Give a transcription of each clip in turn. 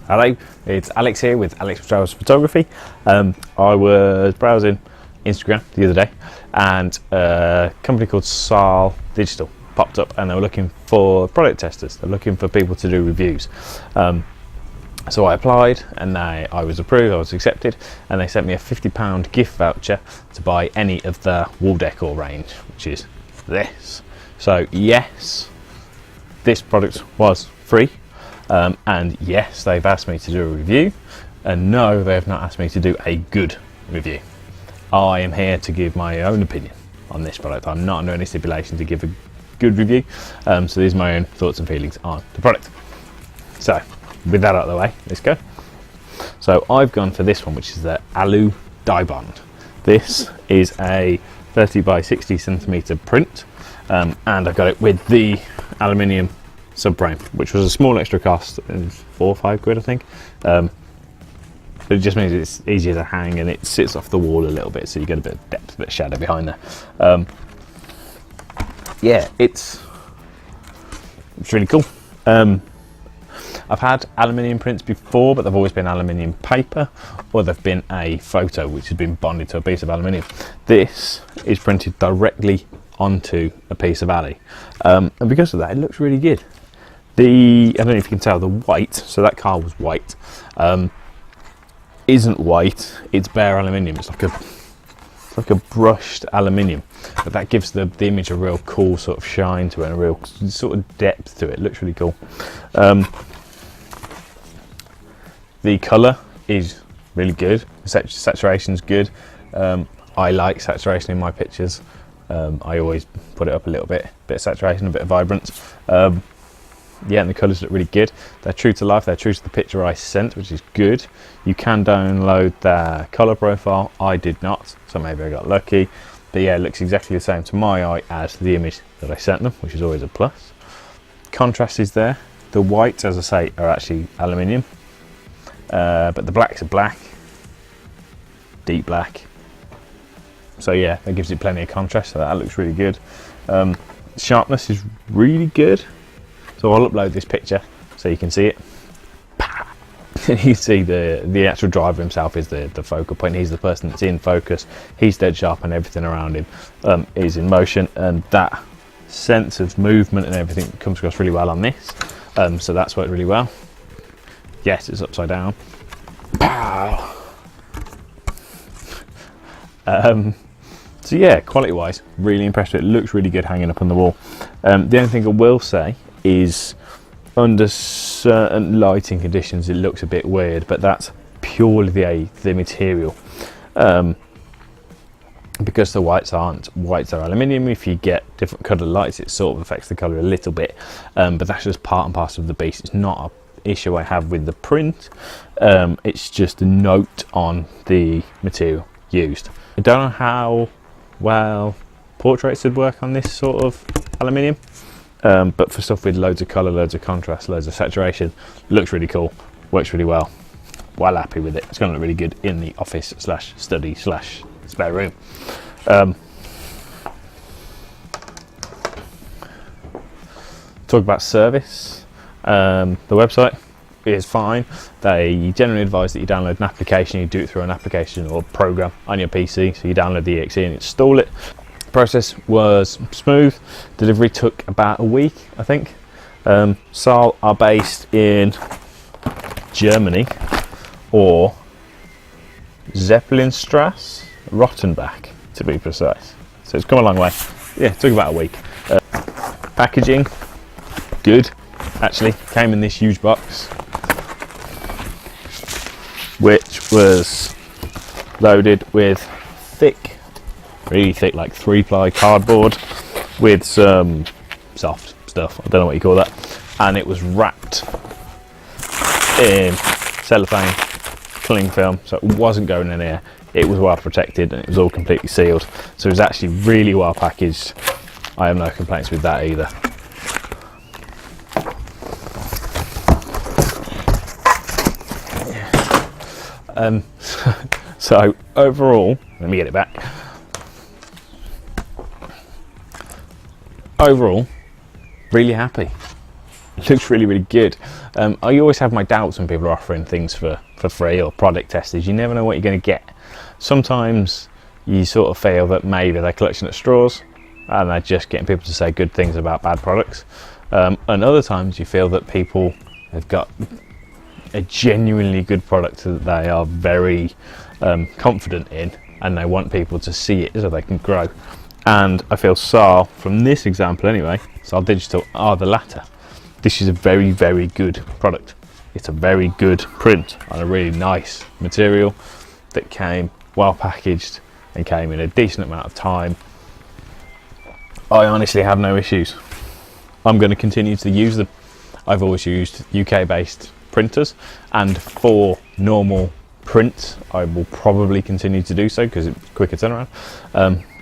Hello, it's Alex here with Alex Strauss Photography. I was browsing Instagram the other day and a company called Saal Digital popped up and they were looking for product testers. They're looking for people to do reviews. So I applied and I was approved, I was accepted, and they sent me a £50 gift voucher to buy any of the wall decor range, which is this. So yes, this product was free. And yes, they've asked me to do a review, and no, they have not asked me to do a good review. I am here to give my own opinion on this product. I'm not under any stipulation to give a good review, so these are my own thoughts and feelings on the product. So with that out of the way, let's go. So I've gone for this one, which is the Alu-Dibond. This is a 30 by 60 centimeter print, and I got it with the aluminium subframe, which was a small extra cost, 4 or 5 quid I think. But it just means it's easier to hang and it sits off the wall a little bit, so you get a bit of depth, a bit of shadow behind there. Yeah, it's really cool. I've had aluminium prints before, but they've always been aluminium paper, or they've been a photo which has been bonded to a piece of aluminium. This is printed directly onto a piece of Ali, and because of that, it looks really good. I don't know if you can tell, the white, so that car was white, isn't white, it's bare aluminium. It's like a brushed aluminium, but that gives the image a real cool sort of shine to it and a real sort of depth to it. It looks really cool. The colour is really good, saturation's good. I like saturation in my pictures. I always put it up a little bit of saturation, a bit of vibrance. Yeah, and the colours look really good. They're true to life, they're true to the picture I sent, which is good. You can download their colour profile. I did not, so maybe I got lucky. But yeah, it looks exactly the same to my eye as the image that I sent them, which is always a plus. Contrast is there. The whites, as I say, are actually aluminium, but the blacks are black, deep black. So yeah, that gives it plenty of contrast, so that looks really good. Sharpness is really good. So I'll upload this picture so you can see it. You see the actual driver himself is the focal point. He's the person that's in focus. He's dead sharp and everything around him is in motion, and that sense of movement and everything comes across really well on this. So that's worked really well. Yes, it's upside down. Pow! So yeah, quality wise, really impressed with it. It looks really good hanging up on the wall. The only thing I will say is under certain lighting conditions it looks a bit weird, but that's purely the material. Because the whites aren't whites, are aluminium. If you get different coloured lights, it sort of affects the colour a little bit, but that's just part and parcel of the beast. It's not an issue I have with the print. It's just a note on the material used. I don't know how well portraits would work on this sort of aluminium, but for stuff with loads of colour, loads of contrast, loads of saturation, looks really cool, works really well. Well happy with it. It's going to look really good in the office slash study slash spare room. Talk about service. The website is fine. They generally advise that you download an application. You do it through an application or program on your PC, so you download the exe and install it. Process was smooth. Delivery took about a week, I think. Saal are based in Germany, or Zeppelinstrasse, Rottenbach to be precise. So it's come a long way. Yeah, it took about a week. Packaging, good. Actually, came in this huge box, which was loaded with thick, really thick, like 3-ply cardboard with some soft stuff. I don't know what you call that. And it was wrapped in cellophane, cling film, so it wasn't going in here. It was well protected and it was all completely sealed. So it was actually really well packaged. I have no complaints with that either. So overall, let me get it back. Overall, really happy. looks really, really good. I always have my doubts when people are offering things for free or product testers. You never know what you're going to get. Sometimes you sort of feel that maybe they're collection of straws and they're just getting people to say good things about bad products. And other times you feel that people have got a genuinely good product that they are very confident in, and they want people to see it so they can grow. And I feel Saal, from this example anyway, Saal Digital are the latter. This is a very, very good product. It's a very good print on a really nice material that came well packaged and came in a decent amount of time. I honestly have no issues. I'm going to continue to use them. I've always used UK based printers, and for normal prints I will probably continue to do so because it's quicker turnaround.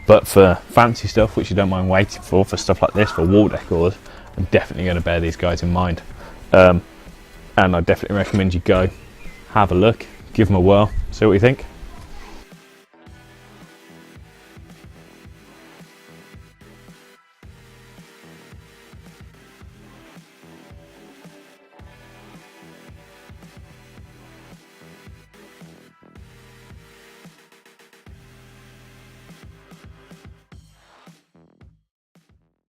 But for fancy stuff, which you don't mind waiting for stuff like this, for wall decors, I'm definitely going to bear these guys in mind. And I definitely recommend you go have a look, give them a whirl, see what you think.